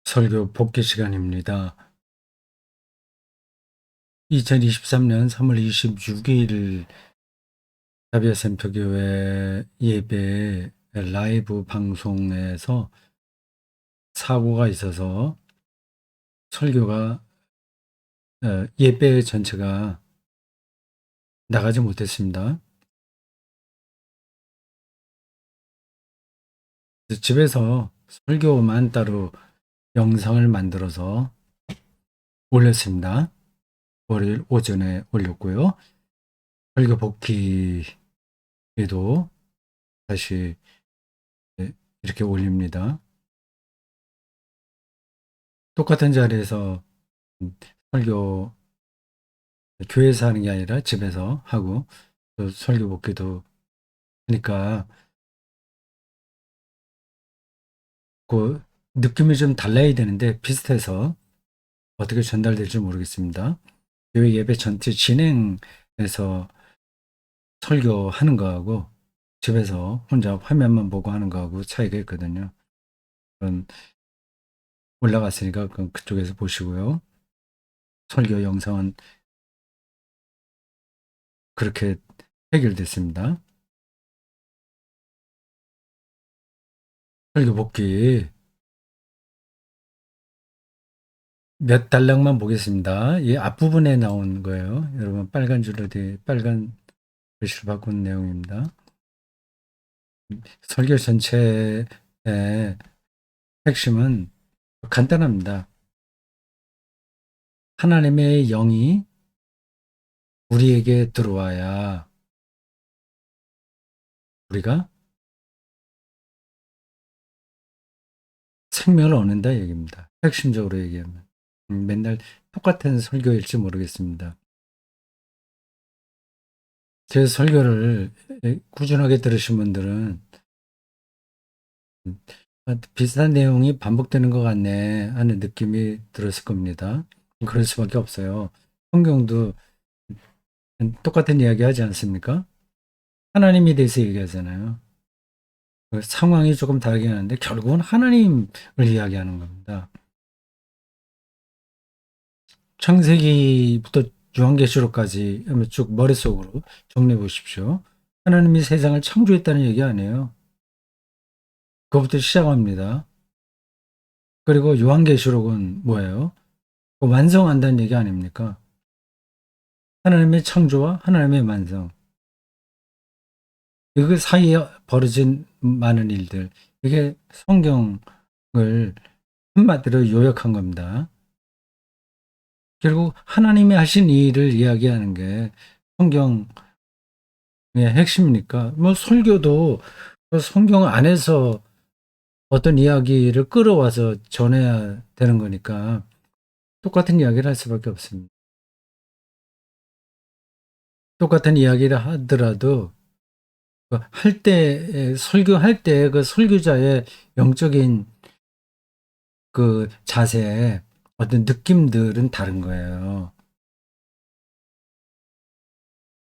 설교 복귀 시간입니다. 2023년 3월 26일 자비아센터교회 예배 라이브 방송에서 사고가 있어서 설교가 예배 전체가 나가지 못했습니다. 그래서 집에서 설교만 따로 영상을 만들어서 올렸습니다. 월요일 오전에 올렸고요. 설교 복귀에도 다시 이렇게 올립니다. 똑같은 자리에서 설교 교회에서 하는 게 아니라 집에서 하고 또 설교 복귀도 하니까 그 느낌이 좀 달라야 되는데 비슷해서 어떻게 전달될지 모르겠습니다. 교회 예배 전체 진행에서 설교하는 거하고 집에서 혼자 화면만 보고 하는 거하고 차이가 있거든요. 그건 올라갔으니까 그건 그쪽에서 보시고요. 설교 영상은 그렇게 해결됐습니다. 설교 복귀 몇 단락만 보겠습니다. 이 앞부분에 나온 거예요. 여러분 빨간 줄로 돼 빨간 글씨로 바꾼 내용입니다. 설교 전체의 핵심은 간단합니다. 하나님의 영이 우리에게 들어와야 우리가 생명을 얻는다 얘기입니다. 핵심적으로 얘기하면. 맨날 똑같은 설교일지 모르겠습니다. 제 설교를 꾸준하게 들으신 분들은 비슷한 내용이 반복되는 것 같네 하는 느낌이 들었을 겁니다. 그럴 수밖에 없어요. 성경도 똑같은 이야기 하지 않습니까? 하나님에 대해서 얘기하잖아요. 그 상황이 조금 다르긴 하는데 결국은 하나님을 이야기하는 겁니다. 창세기부터 요한계시록까지 한번 쭉 머릿속으로 정리해 보십시오. 하나님이 세상을 창조했다는 얘기 아니에요. 그것부터 시작합니다. 그리고 요한계시록은 뭐예요? 완성한다는 얘기 아닙니까? 하나님의 창조와 하나님의 완성. 그 사이에 벌어진 많은 일들. 이게 성경을 한마디로 요약한 겁니다. 결국 하나님이 하신 일을 이야기하는 게 성경의 핵심이니까, 뭐 설교도 성경 안에서 어떤 이야기를 끌어와서 전해야 되는 거니까 똑같은 이야기를 할 수밖에 없습니다. 똑같은 이야기를 하더라도 할 때, 설교할 때 그 설교자의 영적인 그 자세, 어떤 느낌들은 다른 거예요.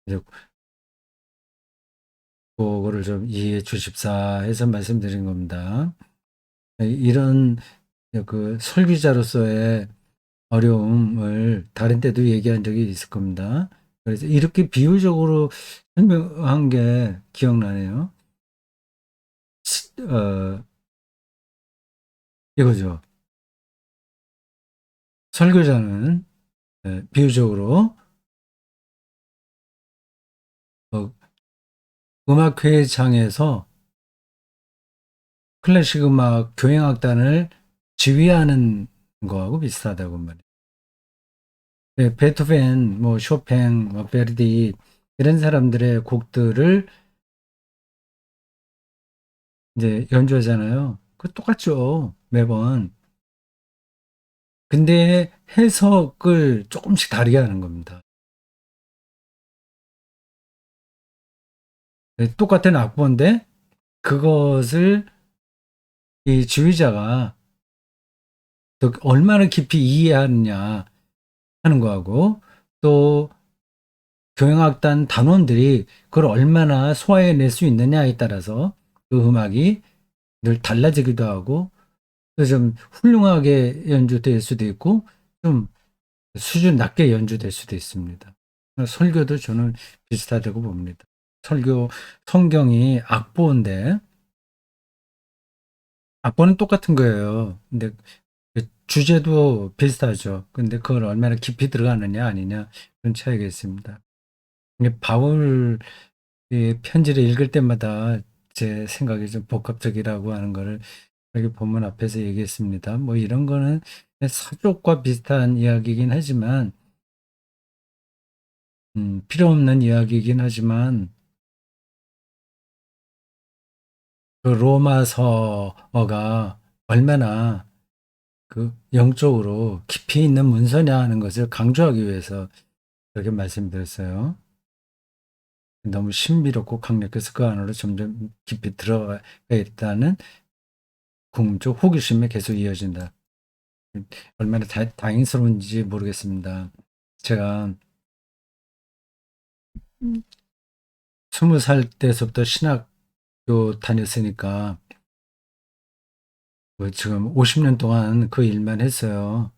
그래서 그거를 좀 이해해 주십사 해서 말씀드린 겁니다. 이런 그 설교자로서의 어려움을 다른 때도 얘기한 적이 있을 겁니다. 그래서 이렇게 비유적으로 설명한 게 기억나네요. 어, 이거죠. 설교자는 비유적으로 어, 음악회장에서 클래식 음악 교향악단을 지휘하는 거하고 비슷하다고 말해요. 네, 베토벤, 뭐 쇼팽, 뭐 베르디 이런 사람들의 곡들을 이제 연주하잖아요. 그 똑같죠. 매번. 근데 해석을 조금씩 다르게 하는 겁니다. 네, 똑같은 악보인데 그것을 이 지휘자가 또 얼마나 깊이 이해하느냐 하는 거하고 또 교향악단 단원들이 그걸 얼마나 소화해낼 수 있느냐에 따라서 그 음악이 늘 달라지기도 하고 좀 훌륭하게 연주될 수도 있고 좀 수준 낮게 연주될 수도 있습니다. 설교도 저는 비슷하다고 봅니다. 설교, 성경이 악보인데 악보는 똑같은 거예요. 근데 그 주제도 비슷하죠. 근데 그걸 얼마나 깊이 들어가느냐 아니냐 그런 차이가 있습니다. 이게 바울의 편지를 읽을 때마다 제 생각이 좀 복합적이라고 하는 거를 여기 본문 앞에서 얘기했습니다. 뭐 이런 거는 서쪽과 비슷한 이야기이긴 하지만 필요 없는 이야기이긴 하지만 그 로마서어가 얼마나 그 영적으로 깊이 있는 문서냐 하는 것을 강조하기 위해서 그렇게 말씀드렸어요. 너무 신비롭고 강력해서 그 안으로 점점 깊이 들어가 있다는 궁극적 호기심에 계속 이어진다. 얼마나 다행스러운지 모르겠습니다. 제가 20살 때서부터 신학교 다녔으니까 뭐 지금 50년 동안 그 일만 했어요.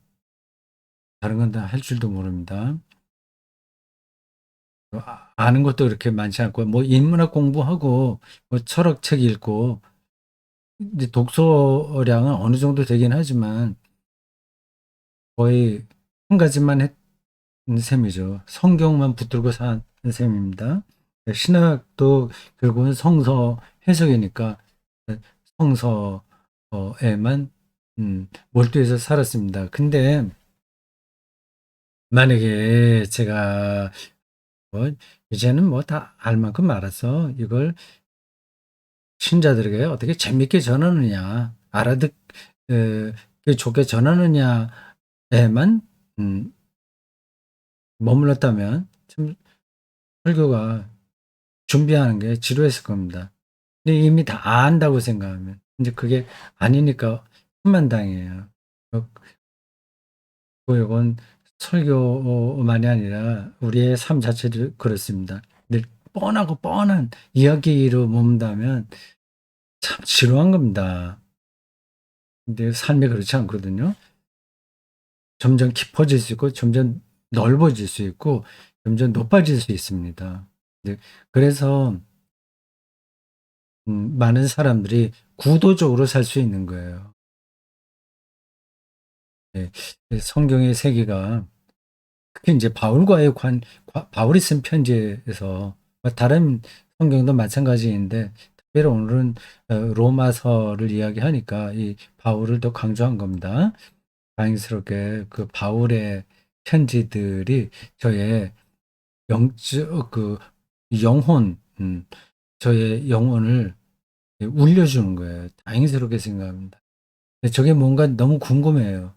다른 건 다 할 줄도 모릅니다. 아는 것도 그렇게 많지 않고 뭐 인문학 공부하고 뭐 철학책 읽고 이제 독서량은 어느 정도 되긴 하지만 거의 한 가지만 했는 셈이죠. 성경만 붙들고 산 셈입니다. 신학도 결국은 성서 해석이니까 성서에만 몰두해서 살았습니다. 근데 만약에 제가 뭐 이제는 뭐 다 알 만큼 알아서 이걸 신자들에게 어떻게 재밌게 전하느냐, 좋게 전하느냐에만 음, 머물렀다면 참 설교가 준비하는 게 지루했을 겁니다. 근데 이미 다 안다고 생각하면 이제 그게 아니니까 혼만당해요. 이건 설교만이 아니라 우리의 삶 자체도 그렇습니다. 늘 뻔하고 뻔한 이야기로 머문다면 참 지루한 겁니다. 근데 삶이 그렇지 않거든요. 점점 깊어질 수 있고 점점 넓어질 수 있고 점점 높아질 수 있습니다. 네, 그래서 많은 사람들이 구도적으로 살 수 있는 거예요. 네, 성경의 세계가 특히 이제 바울이 쓴 편지에서 다른 성경도 마찬가지인데 특별히 오늘은 로마서를 이야기하니까 이 바울을 더 강조한 겁니다. 다행스럽게 그 바울의 편지들이 저의 영적 영혼, 저의 영혼을 울려주는 거예요. 다행스럽게 생각합니다. 근데 저게 뭔가 너무 궁금해요.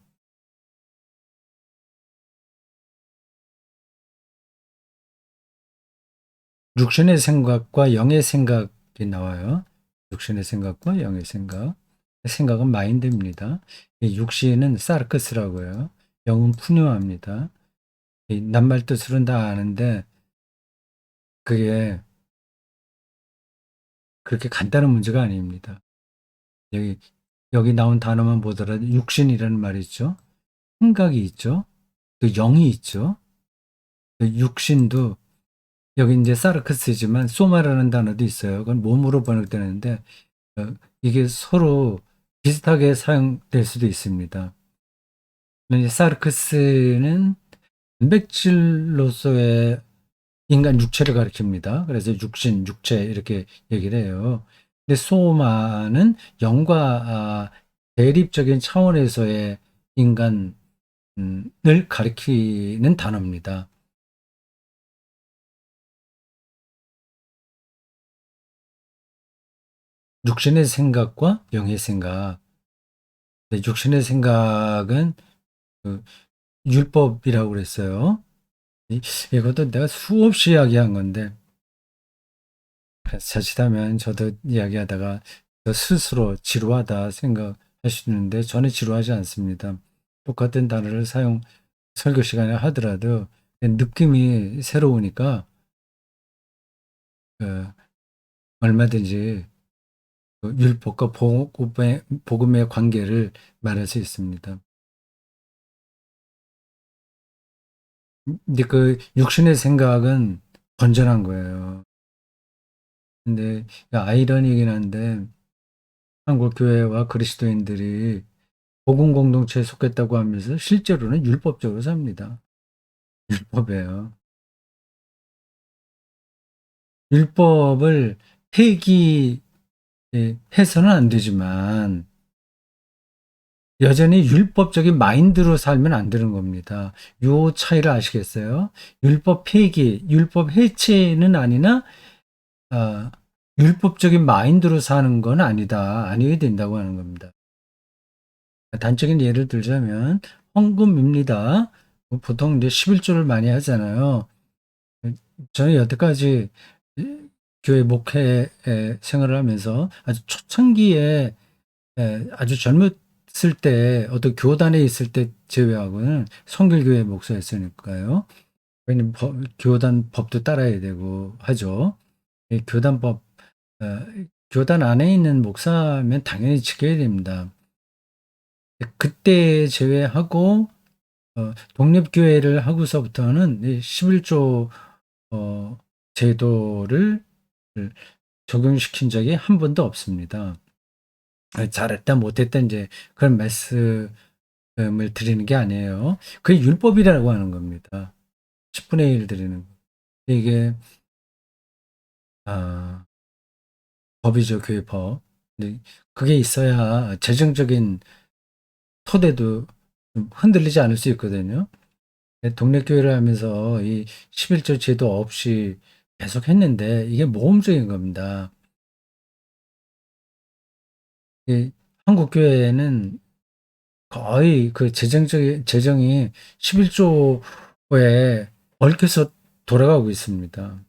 육신의 생각과 영의 생각이 나와요. 육신의 생각과 영의 생각. 생각은 마인드입니다. 이 육신은 사르크스라고 해요. 영은 푸뉴아입니다. 이 낱말 뜻으로는 다 아는데 그게 그렇게 간단한 문제가 아닙니다. 여기 여기 나온 단어만 보더라도 육신이라는 말이 있죠. 생각이 있죠. 또 영이 있죠. 또 육신도 여기 이제 사르크스지만 소마라는 단어도 있어요. 그건 몸으로 번역되는데 이게 서로 비슷하게 사용될 수도 있습니다. 이제 사르크스는 단백질로서의 인간 육체를 가리킵니다. 그래서 육신, 육체 이렇게 얘기를 해요. 근데 소마는 영과 대립적인 차원에서의 인간을 가리키는 단어입니다. 육신의 생각과 영의 생각. 육신의 생각은 그 율법이라고 그랬어요. 이것도 내가 수없이 이야기한 건데 자칫하면 저도 이야기하다가 저 스스로 지루하다 생각할 수 있는데 저는 지루하지 않습니다. 똑같은 단어를 설교 시간에 하더라도 느낌이 새로우니까 어, 얼마든지 그 율법과 복음의 관계를 말할 수 있습니다. 근데 그 육신의 생각은 건전한 거예요. 근데 아이러니긴 한데 한국 교회와 그리스도인들이 복음 공동체에 속했다고 하면서 실제로는 율법적으로 삽니다. 율법이에요. 율법을 폐기해서는 안 되지만 여전히 율법적인 마인드로 살면 안 되는 겁니다. 요 차이를 아시겠어요? 율법 폐기, 율법 해체는 아니나 아, 율법적인 마인드로 사는 건 아니다. 아니어야 된다고 하는 겁니다. 단적인 예를 들자면 헌금입니다. 보통 이제 11조를 많이 하잖아요. 저는 여태까지 교회 목회 생활을 하면서 아주 초창기에 아주 젊었을 때 어떤 교단에 있을 때 제외하고는 성결교회 목사였으니까요. 왜냐면 교단 법도 따라야 되고 하죠. 이 교단법, 어, 교단 안에 있는 목사면 당연히 지켜야 됩니다. 그때 제외하고 독립교회를 하고서부터는 이 11조 제도를 적용시킨 적이 한 번도 없습니다. 잘했다 못했다 이제 그런 말씀을 드리는 게 아니에요. 그게 율법이라고 하는 겁니다. 10분의 1 드리는 거. 이게 아, 법이죠, 교회법. 근데 그게 있어야 재정적인 토대도 좀 흔들리지 않을 수 있거든요. 독립교회를 하면서 이 11조 제도 없이 계속 했는데 이게 모험적인 겁니다. 이 한국 교회는 거의 그 재정이 11조에 얽혀서 돌아가고 있습니다.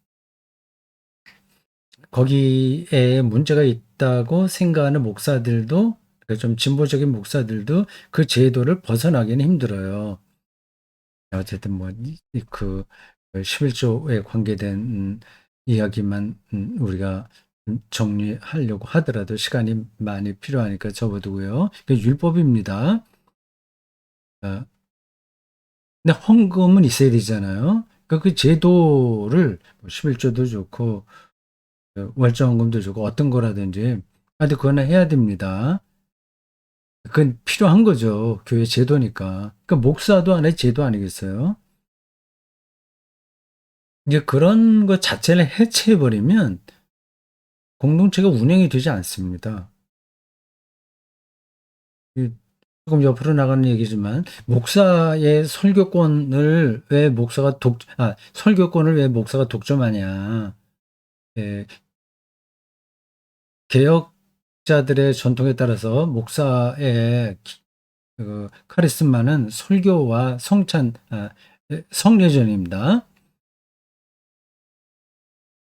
거기에 문제가 있다고 생각하는 목사들도 좀 진보적인 목사들도 그 제도를 벗어나기는 힘들어요. 어쨌든 뭐 그 11조에 관계된 이야기만 우리가 정리하려고 하더라도 시간이 많이 필요하니까 접어두고요. 그 율법입니다. 어, 근데 헌금은 있어야 되잖아요. 그러니까 그 제도를 11조도 좋고 월정헌금도 좋고 어떤 거라든지 하여튼 그거는 해야 됩니다. 그건 필요한 거죠. 교회 제도니까. 그러니까 목사도 하나의 제도 아니겠어요? 이제 그런 것 자체를 해체해버리면 공동체가 운영이 되지 않습니다. 조금 옆으로 나가는 얘기지만 목사의 설교권을 왜 설교권을 왜 목사가 독점하냐. 예, 개혁자들의 전통에 따라서 목사의 그 카리스마는 설교와 성례전입니다.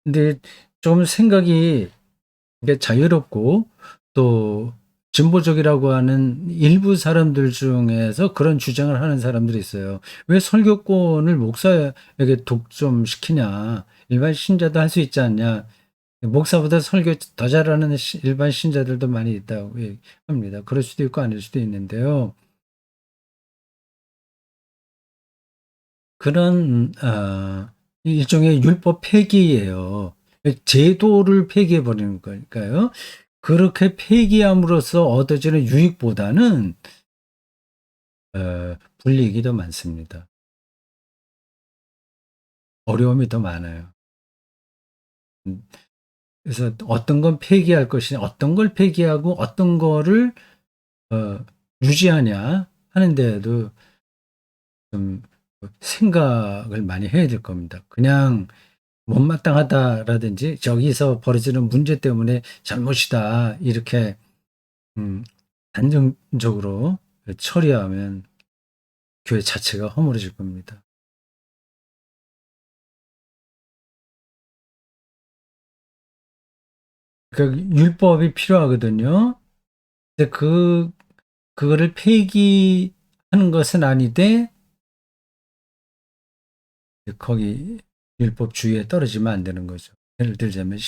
근데 좀 생각이 이게 자유롭고 또 진보적이라고 하는 일부 사람들 중에서 그런 주장을 하는 사람들이 있어요. 왜 설교권을 목사에게 독점시키냐? 일반 신자도 할 수 있지 않냐? 목사보다 설교 더 잘하는 일반 신자들도 많이 있다고 합니다. 그럴 수도 있고 아닐 수도 있는데요. 그런 일종의 율법 폐기예요. 제도를 폐기해 버리는 거니까요. 그렇게 폐기함으로써 얻어지는 유익보다는 불이익이 더 많습니다. 어려움이 더 많아요. 음, 그래서 어떤 건 폐기할 것이냐, 어떤 걸 폐기하고 어떤 거를 어, 유지하냐 하는 데에도 좀 생각을 많이 해야 될 겁니다. 그냥 못마땅하다라든지 저기서 벌어지는 문제 때문에 잘못이다 이렇게 음, 단정적으로 처리하면 교회 자체가 허물어질 겁니다. 그러니까 율법이 필요하거든요. 근데 그거를 폐기하는 것은 아니되 거기 율법 주의에 떨어지면 안 되는 거죠. 예를 들자면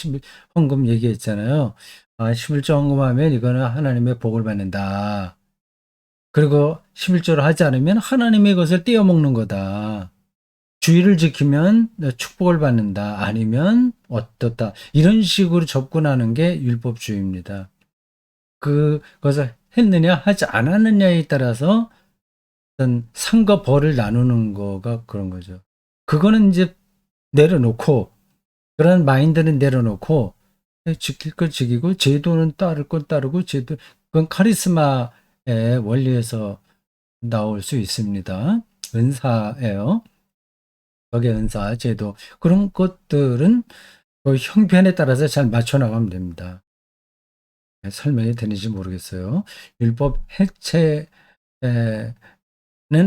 헌금 얘기했잖아요. 11조 헌금하면 이거는 하나님의 복을 받는다. 그리고 11조를 하지 않으면 하나님의 것을 떼어먹는 거다. 주의를 지키면 축복을 받는다. 아니면 어떻다. 이런 식으로 접근하는 게 율법주의입니다. 그것을 했느냐 하지 않았느냐에 따라서 어떤 상과 벌을 나누는 거가 그런 거죠. 그거는 이제 내려놓고 그런 마인드는 내려놓고 지킬 걸 지키고 제도는 따를 건 따르고 제도 그건 카리스마의 원리에서 나올 수 있습니다. 은사예요. 덕의 은사, 제도 그런 것들은 그 형편에 따라서 잘 맞춰 나가면 됩니다. 설명이 되는지 모르겠어요. 율법 해체는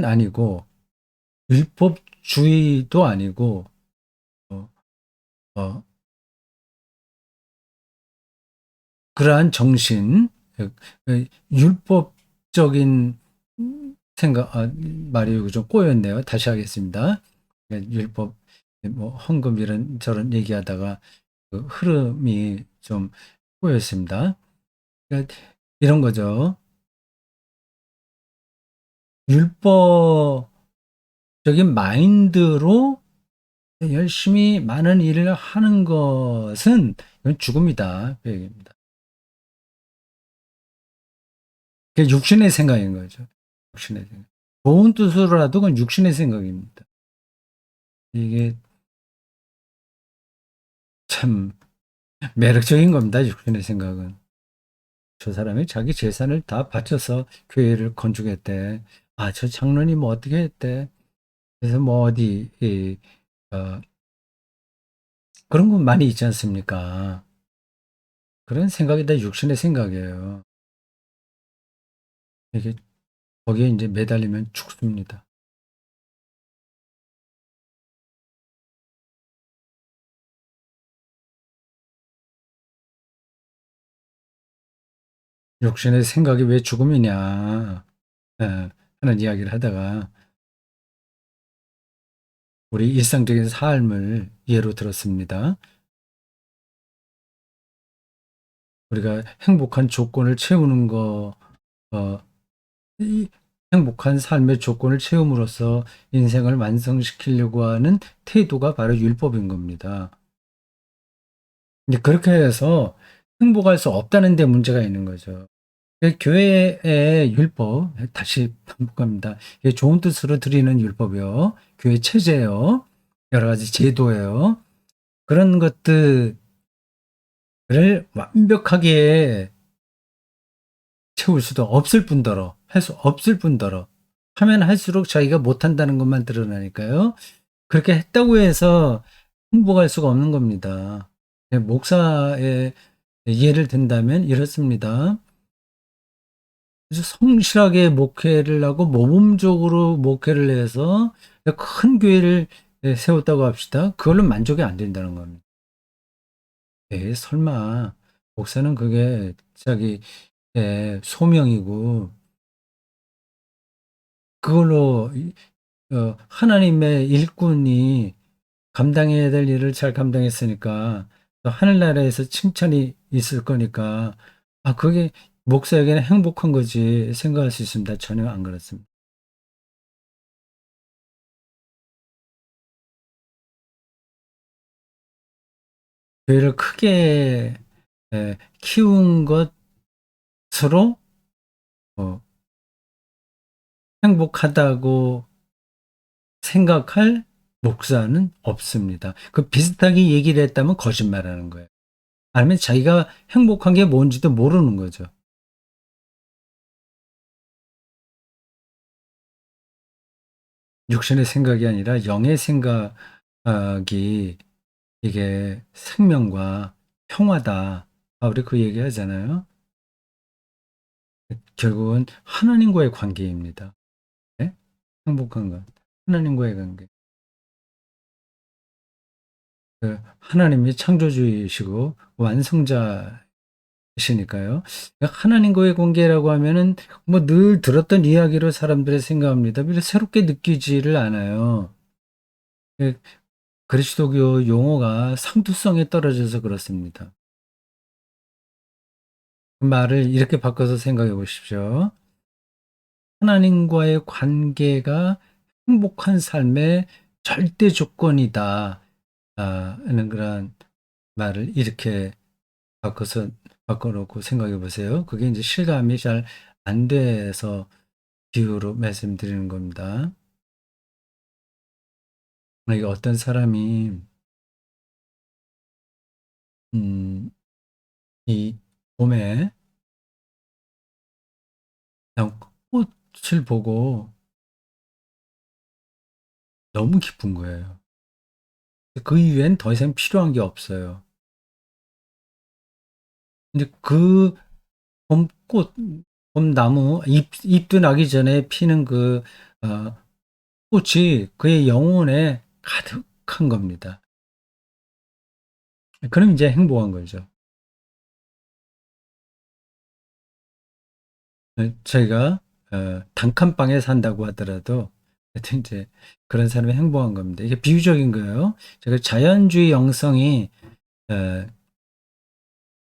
아니고 율법주의도 아니고 어, 어, 그러한 정신, 율법적인 생각, 말이 좀 꼬였네요. 다시 하겠습니다. 율법, 뭐, 헌금 이런 저런 얘기하다가 그 흐름이 좀 꼬였습니다. 그러니까 이런 거죠. 율법적인 마인드로 열심히 많은 일을 하는 것은 이건 죽음이다. 그 얘기입니다. 그게 육신의 생각인 거죠. 육신의 생각. 좋은 뜻으로라도 그건 육신의 생각입니다. 이게 참 매력적인 겁니다. 육신의 생각은. 저 사람이 자기 재산을 다 바쳐서 교회를 건축했대. 저 장로님 뭐 어떻게 했대. 그래서 뭐 어디 어, 그런 건 많이 있지 않습니까? 그런 생각이 다 육신의 생각이에요. 이게 거기에 이제 매달리면 죽습니다. 육신의 생각이 왜 죽음이냐 하는 이야기를 하다가 우리 일상적인 삶을 예로 들었습니다. 우리가 행복한 조건을 채우는 거, 어, 이 행복한 삶의 조건을 채움으로써 인생을 완성시키려고 하는 태도가 바로 율법인 겁니다. 근데 그렇게 해서 행복할 수 없다는 데 문제가 있는 거죠. 교회의 율법, 다시 반복합니다. 이게 좋은 뜻으로 드리는 율법이요. 교회 체제요. 여러 가지 제도예요. 그런 것들을 완벽하게 채울 수도 없을 뿐더러, 할 수 없을 뿐더러, 하면 할수록 자기가 못한다는 것만 드러나니까요. 그렇게 했다고 해서 행복할 수가 없는 겁니다. 목사의 예를 든다면 이렇습니다. 아주 성실하게 목회를 하고 모범적으로 목회를 해서 큰 교회를 세웠다고 합시다. 그걸로 만족이 안 된다는 겁니다. 설마 목사는 그게 자기 소명이고 그걸로 하나님의 일꾼이 감당해야 될 일을 잘 감당했으니까 또 하늘나라에서 칭찬이 있을 거니까 그게 목사에게는 행복한 거지 생각할 수 있습니다. 전혀 안 그렇습니다. 교회를 크게 키운 것으로 어, 행복하다고 생각할 목사는 없습니다. 그 비슷하게 얘기를 했다면 거짓말하는 거예요. 아니면 자기가 행복한 게 뭔지도 모르는 거죠. 육신의 생각이 아니라 영의 생각이 이게 생명과 평화다. 우리 그 얘기 하잖아요. 결국은 하나님과의 관계입니다. 네? 행복한 건 하나님과의 관계. 하나님이 창조주이시고 완성자이시니까요. 하나님과의 관계라고 하면은 뭐 늘 들었던 이야기로 사람들이 생각합니다. 새롭게 느끼지를 않아요. 그리스도교 용어가 상투성이 떨어져서 그렇습니다. 그 말을 이렇게 바꿔서 생각해 보십시오. 하나님과의 관계가 행복한 삶의 절대 조건이다. 하는 그런 말을 이렇게 바꿔서 바꿔놓고 생각해 보세요. 그게 이제 실감이 잘 안 돼서 비유로 말씀드리는 겁니다. 이게 어떤 사람이 음, 이 봄에 그냥 꽃을 보고 너무 기쁜 거예요. 그 이후엔 더 이상 필요한 게 없어요. 근데 그 봄꽃, 봄나무, 잎도 나기 전에 피는 어, 꽃이 그의 영혼에 가득한 겁니다. 그럼 이제 행복한 거죠. 저희가 단칸방에 산다고 하더라도 하여튼 이제 그런 사람이 행복한 겁니다. 이게 비유적인 거예요. 제가 자연주의 영성이 어,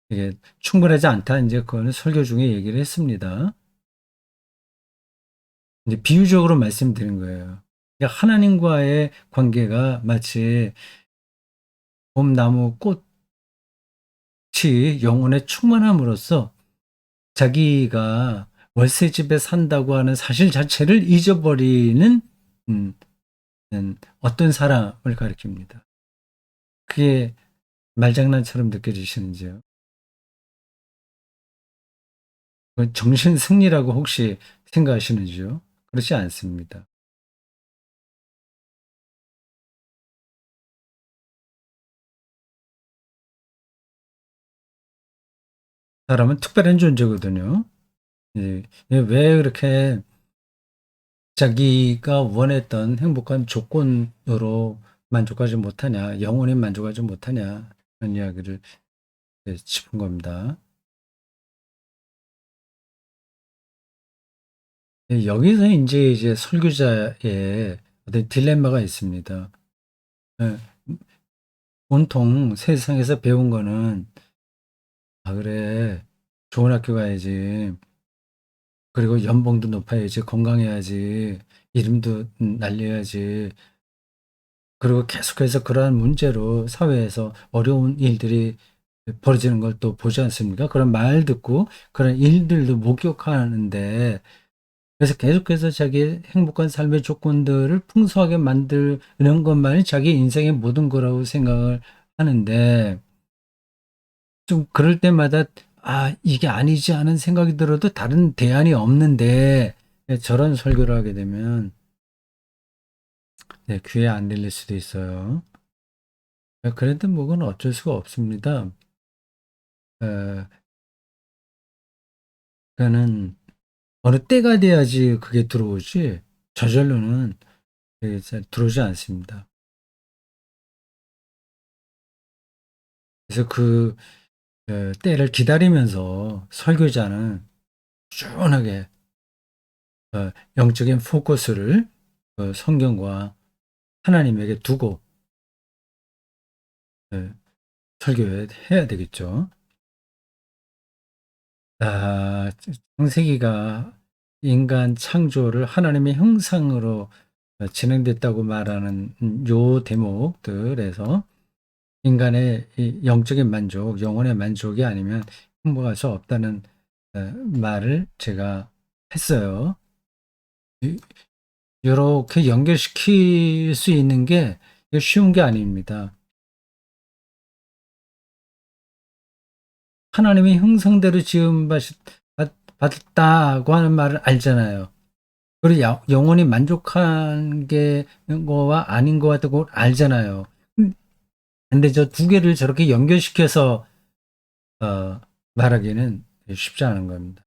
이게 충분하지 않다. 이제 그거는 설교 중에 얘기를 했습니다. 이제 비유적으로 말씀드린 거예요. 그러니까 하나님과의 관계가 마치 봄나무 꽃이 영혼에 충만함으로써 자기가 월세집에 산다고 하는 사실 자체를 잊어버리는 음, 어떤 사람을 가리킵니다. 그게 말장난처럼 느껴지시는지요? 그 정신 승리라고 혹시 생각하시는지요? 그렇지 않습니다. 사람은 특별한 존재거든요. 왜 그렇게 자기가 원했던 행복한 조건으로 만족하지 못하냐, 영원히 만족하지 못하냐, 그런 이야기를 짚은 겁니다. 여기서 이제 설교자의 어떤 딜레마가 있습니다. 예, 온통 세상에서 배운 거는, 그래, 좋은 학교 가야지, 그리고 연봉도 높아야지, 건강해야지, 이름도 날려야지, 그리고 계속해서 그러한 문제로 사회에서 어려운 일들이 벌어지는 걸 또 보지 않습니까? 그런 말 듣고 그런 일들도 목격하는데 그래서 계속해서 자기의 행복한 삶의 조건들을 풍성하게 만드는 것만이 자기 인생의 모든 거라고 생각을 하는데 좀 그럴 때마다 이게 아니지 않은 생각이 들어도 다른 대안이 없는데 저런 설교를 하게 되면 귀에 안 들릴 수도 있어요. 그래도 뭐는 어쩔 수가 없습니다. 어, 그러니까는 어느 때가 돼야지 그게 들어오지 저절로는 그게 잘 들어오지 않습니다. 그래서 때를 기다리면서 설교자는 꾸준하게 영적인 포커스를 성경과 하나님에게 두고 어, 설교해야 되겠죠. 창세기가 인간 창조를 하나님의 형상으로 진행됐다고 말하는 요 대목들에서 인간의 이 영적인 만족, 영혼의 만족이 아니면 행복할 수 없다는 말을 제가 했어요. 이렇게 연결시킬 수 있는 게 쉬운 게 아닙니다. 하나님의 형상대로 받았다고 하는 말을 알잖아요. 그리고 영혼이 만족한 게 거와 아닌 거와 또 알잖아요. 근데 저 두 개를 저렇게 연결시켜서 어, 말하기는 쉽지 않은 겁니다.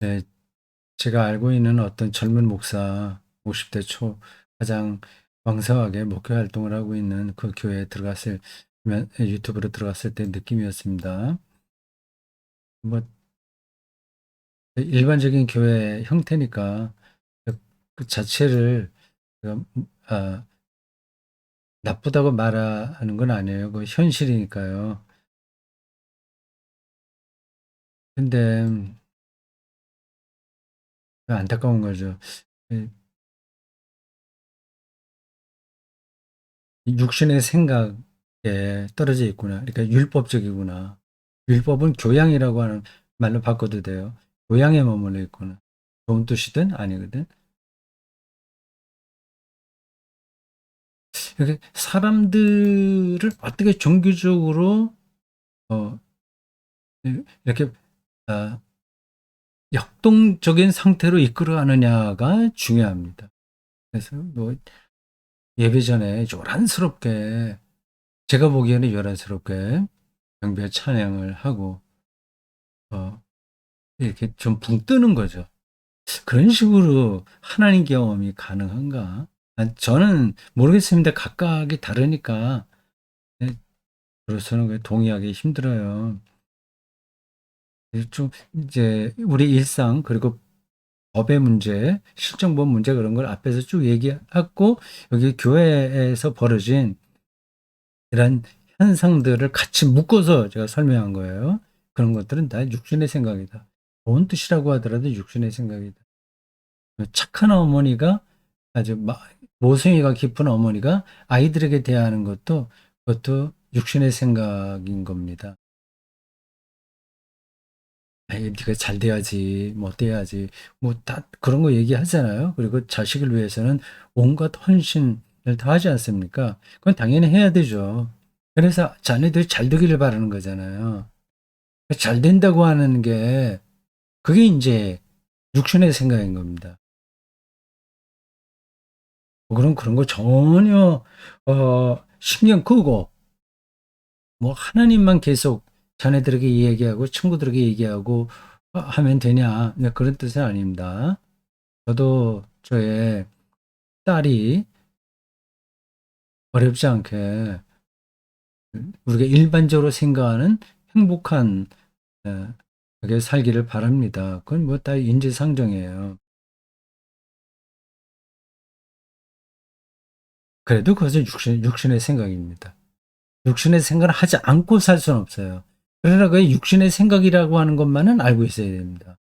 네, 제가 알고 있는 어떤 젊은 목사, 50대 초 가장 왕성하게 목회 활동을 하고 있는 그 교회에 유튜브로 들어갔을 때 느낌이었습니다. 뭐 일반적인 교회 형태니까 그 자체를 그, 아, 나쁘다고 말하는 건 아니에요. 그 현실이니까요. 근데 안타까운 거죠. 이 육신의 생각에 떨어져 있구나. 그러니까 율법적이구나. 율법은 교양이라고 하는 말로 바꿔도 돼요. 교양에 머물러 있구나. 좋은 뜻이든 아니거든. 이렇게 사람들을 어떻게 종교적으로 어, 이렇게 아, 역동적인 상태로 이끌어가느냐가 중요합니다. 그래서 뭐 예배 전에 요란스럽게 제가 보기에는 요란스럽게 경배 찬양을 하고 어, 이렇게 좀 붕 뜨는 거죠. 그런 식으로 하나님 경험이 가능한가? 저는 모르겠습니다. 각각이 다르니까 네, 저로서는 동의하기 힘들어요. 좀 이제 우리 일상 그리고 법의 문제, 실정법 문제 그런 걸 앞에서 쭉 얘기하고 여기 교회에서 벌어진 이런 현상들을 같이 묶어서 제가 설명한 거예요. 그런 것들은 다 육신의 생각이다. 좋은 뜻이라고 하더라도 육신의 생각이다. 착한 어머니가 아주 모성애가 깊은 어머니가 아이들에게 대하는 것도 그것도 육신의 생각인 겁니다. 아이, 네가 잘 돼야지, 뭐 돼야지, 뭐 다 그런 거 얘기하잖아요. 그리고 자식을 위해서는 온갖 헌신을 다 하지 않습니까? 그건 당연히 해야 되죠. 그래서 자녀들이 잘 되기를 바라는 거잖아요. 잘 된다고 하는 게 그게 이제 육신의 생각인 겁니다. 그럼 그런 거 전혀 신경 끄고 뭐 하나님만 계속 자녀들에게 얘기하고 친구들에게 얘기하고 하면 되냐? 네, 그런 뜻은 아닙니다. 저도 저의 딸이 어렵지 않게 우리가 일반적으로 생각하는 행복한 그게 살기를 바랍니다. 그건 뭐 다 인지상정이에요. 그래도 그것은 육신의 생각입니다. 육신의 생각을 하지 않고 살 수는 없어요. 그러나 그 육신의 생각이라고 하는 것만은 알고 있어야 됩니다.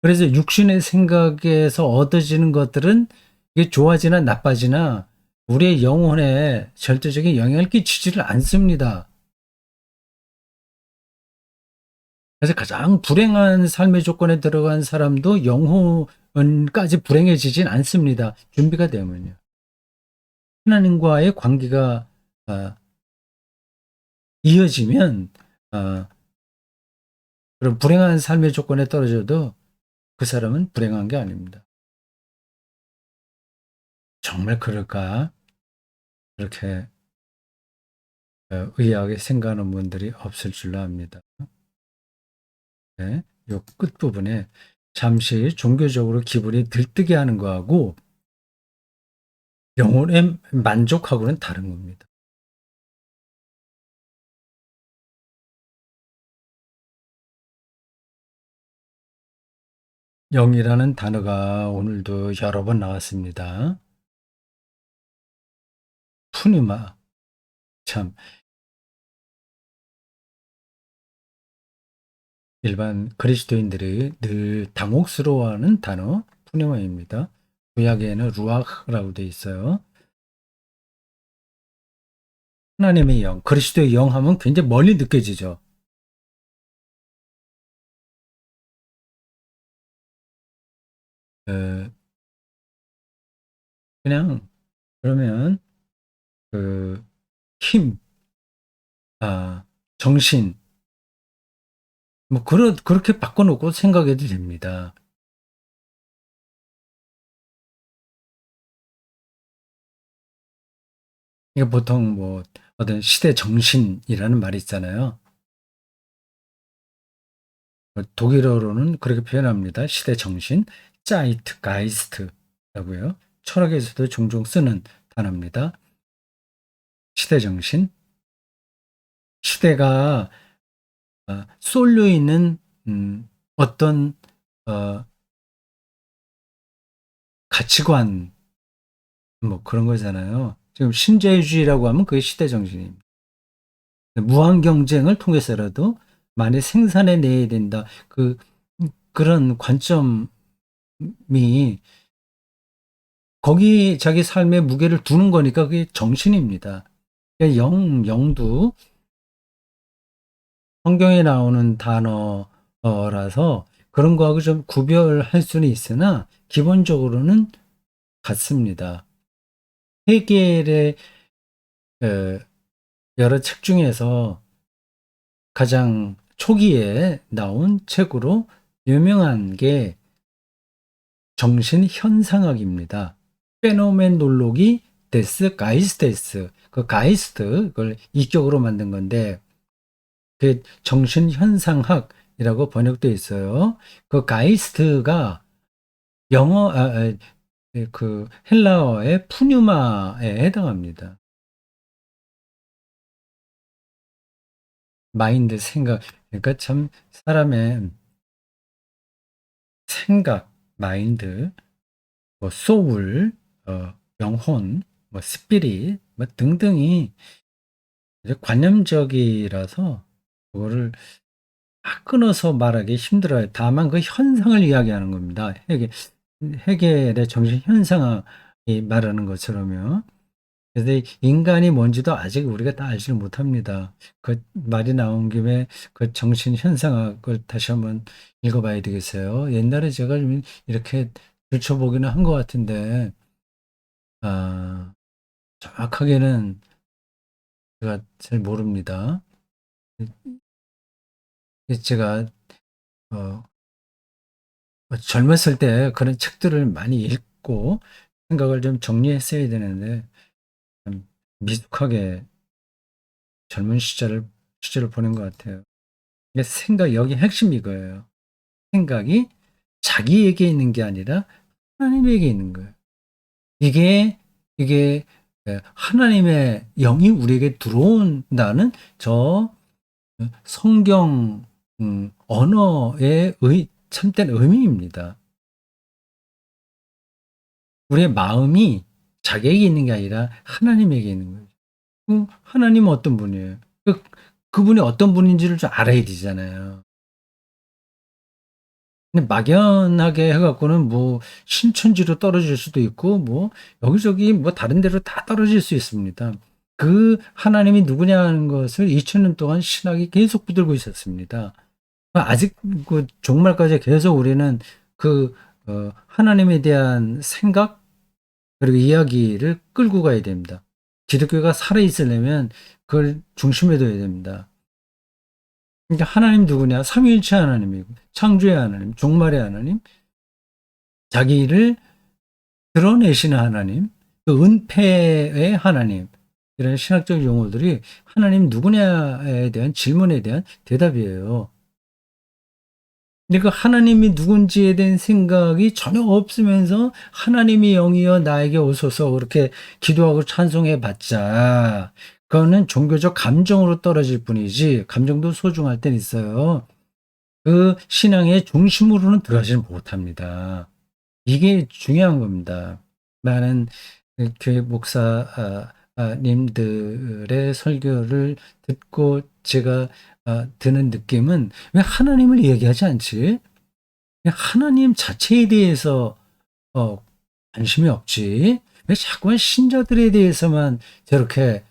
그래서 육신의 생각에서 얻어지는 것들은 이게 좋아지나 나빠지나 우리의 영혼에 절대적인 영향을 끼치지를 않습니다. 그래서 가장 불행한 삶의 조건에 들어간 사람도 영혼까지 불행해지진 않습니다. 준비가 되면요. 하나님과의 관계가 아, 이어지면 아, 그런 불행한 삶의 조건에 떨어져도 그 사람은 불행한 게 아닙니다. 정말 그럴까? 그렇게 의아하게 생각하는 분들이 없을 줄로 압니다. 네, 요 끝부분에 잠시 종교적으로 기분이 들뜨게 하는 거하고 영혼의 만족하고는 다른 겁니다. 영이라는 단어가 오늘도 여러 번 나왔습니다. 푸니마. 참, 일반 그리스도인들이 늘 당혹스러워하는 단어, 푸니마입니다. 구약에는 루아흐라고 되어 있어요. 하나님의 영, 그리스도의 영 하면 굉장히 멀리 느껴지죠. 어, 그냥, 그러면, 그, 힘, 정신, 그렇게 바꿔놓고 생각해도 됩니다. 이게 보통 뭐, 어떤 시대 정신이라는 말이 있잖아요. 독일어로는 그렇게 표현합니다. 시대 정신, 자이트가이스트라고요. 철학에서도 종종 쓰는 단어입니다. 시대 정신, 시대가 쏠려 있는 어떤 어, 가치관 뭐 그런 거잖아요. 지금 신자유주의라고 하면 그게 시대 정신입니다. 무한 경쟁을 통해서라도 많이 생산해 내야 된다. 그런 관점이 거기 자기 삶의 무게를 두는 거니까 그게 정신입니다. 그러니까 영도 성경에 나오는 단어라서 그런 거하고 좀 구별할 수는 있으나 기본적으로는 같습니다. 헤겔의 어, 여러 책 중에서 가장 초기에 나온 책으로 유명한 게 정신현상학입니다. 페노멘놀로기 데스 가이스테스. 그 가이스트, 그걸 이격으로 만든 건데, 그 정신현상학이라고 번역되어 있어요. 그 가이스트가 영어, 그 헬라어의 푸뉴마에 해당합니다. 마인드, 생각. 그러니까 참 사람의 생각, 마인드, 뭐 소울, 영혼, 뭐 스피릿, 뭐 등등이 이제 관념적이라서 그거를 막 끊어서 말하기 힘들어요. 다만 그 현상을 이야기하는 겁니다. 헤겔의 정신 현상이 말하는 것처럼요. 그래서 이 인간이 뭔지도 아직 우리가 다 알지를 못합니다. 그 말이 나온 김에 그 정신 현상학을 다시 한번 읽어봐야 되겠어요. 옛날에 제가 좀 이렇게 들춰보기는 한 것 같은데, 아, 정확하게는 제가 잘 모릅니다. 제가 어, 젊었을 때 그런 책들을 많이 읽고 생각을 좀 정리했어야 되는데 참 미숙하게 젊은 시절을 보낸 것 같아요. 근데 여기 핵심이 이거예요. 생각이 자기에게 있는 게 아니라 하나님에게 있는 거예요. 이게 하나님의 영이 우리에게 들어온다는 저 성경 언어의 참된 의미입니다. 우리의 마음이 자기에게 있는 게 아니라 하나님에게 있는 거예요. 하나님은 어떤 분이에요? 그분이 어떤 분인지를 좀 알아야 되잖아요. 근데 막연하게 해갖고는 뭐 신천지로 떨어질 수도 있고 뭐 여기저기 뭐 다른 데로 다 떨어질 수 있습니다. 그 하나님이 누구냐는 것을 2000년 동안 신학이 계속 붙들고 있었습니다. 아직 그 종말까지 계속 우리는 그 하나님에 대한 생각 그리고 이야기를 끌고 가야 됩니다. 기독교가 살아 있으려면 그걸 중심에 둬야 됩니다. 그러니까 하나님 누구냐? 삼위일체 하나님이고 창조의 하나님, 종말의 하나님, 자기를 드러내시는 하나님, 그 은폐의 하나님 이런 신학적 용어들이 하나님 누구냐에 대한 질문에 대한 대답이에요. 근데 그 하나님이 누군지에 대한 생각이 전혀 없으면서 하나님이 영이여 나에게 오소서 그렇게 기도하고 찬송해 봤자 그거는 종교적 감정으로 떨어질 뿐이지 감정도 소중할 땐 있어요. 그 신앙의 중심으로는 들어가지 못합니다. 이게 중요한 겁니다. 많은 교회 목사님들의 설교를 듣고 제가 드는 느낌은 왜 하나님을 얘기하지 않지? 그냥 하나님 자체에 대해서 어, 관심이 없지? 왜 자꾸만 신자들에 대해서만 저렇게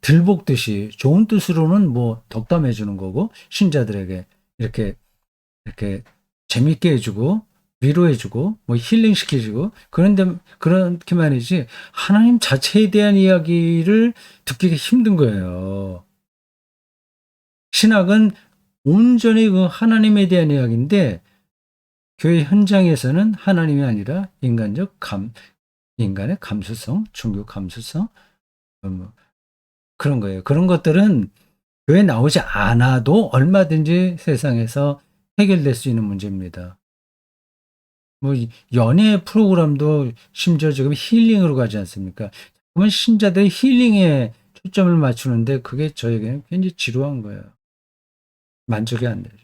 들볶듯이 좋은 뜻으로는 뭐 덕담해 주는 거고 신자들에게 이렇게 이렇게 재밌게 해주고 위로해주고 뭐 힐링시켜주고 그런데 그렇게 말이지 하나님 자체에 대한 이야기를 듣기가 힘든 거예요. 신학은 온전히 그 하나님에 대한 이야기인데 교회 현장에서는 하나님이 아니라 인간의 감수성, 종교 감수성 뭐 그런 거예요. 그런 것들은 교회 나오지 않아도 얼마든지 세상에서 해결될 수 있는 문제입니다. 뭐 연애 프로그램도 심지어 지금 힐링으로 가지 않습니까? 그러면 신자들이 힐링에 초점을 맞추는데 그게 저에게는 굉장히 지루한 거예요. 만족이 안 되죠.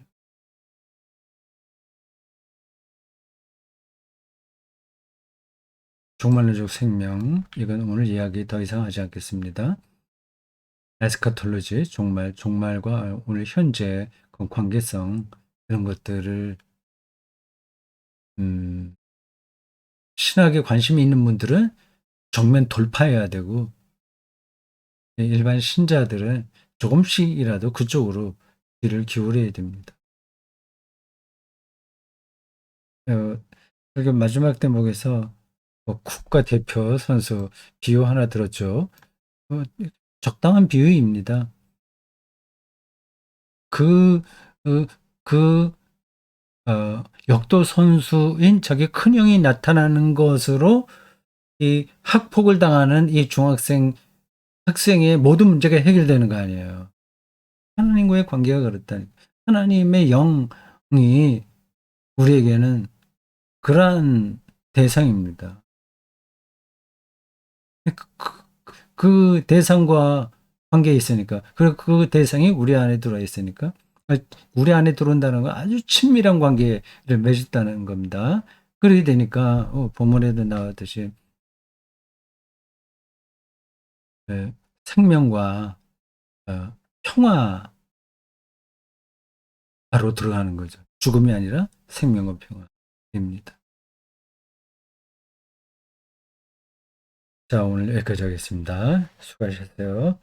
종말론적 생명, 이건 오늘 이야기 더 이상 하지 않겠습니다. 에스카톨로지, 종말과 오늘 현재 그 관계성, 이런 것들을 신학에 관심이 있는 분들은 정면 돌파해야 되고, 일반 신자들은 조금씩이라도 그쪽으로 귀를 기울여야 됩니다. 그리고 마지막 대목에서 뭐 국가대표 선수 비유 하나 들었죠. 어, 적당한 비유입니다. 그, 그, 그, 역도 선수인 자기 큰형이 나타나는 것으로 이 학폭을 당하는 이 학생의 모든 문제가 해결되는 거 아니에요. 하나님과의 관계가 그렇다니까. 하나님의 영이 우리에게는 그러한 대상입니다. 그 대상과 관계에 있으니까. 그리고 그 대상이 우리 안에 들어와 있으니까. 우리 안에 들어온다는 건 아주 친밀한 관계를 맺었다는 겁니다. 그렇게 되니까, 본문에도 나왔듯이, 생명과 평화로 들어가는 거죠. 죽음이 아니라 생명과 평화입니다. 자, 오늘 여기까지 하겠습니다. 수고하셨어요.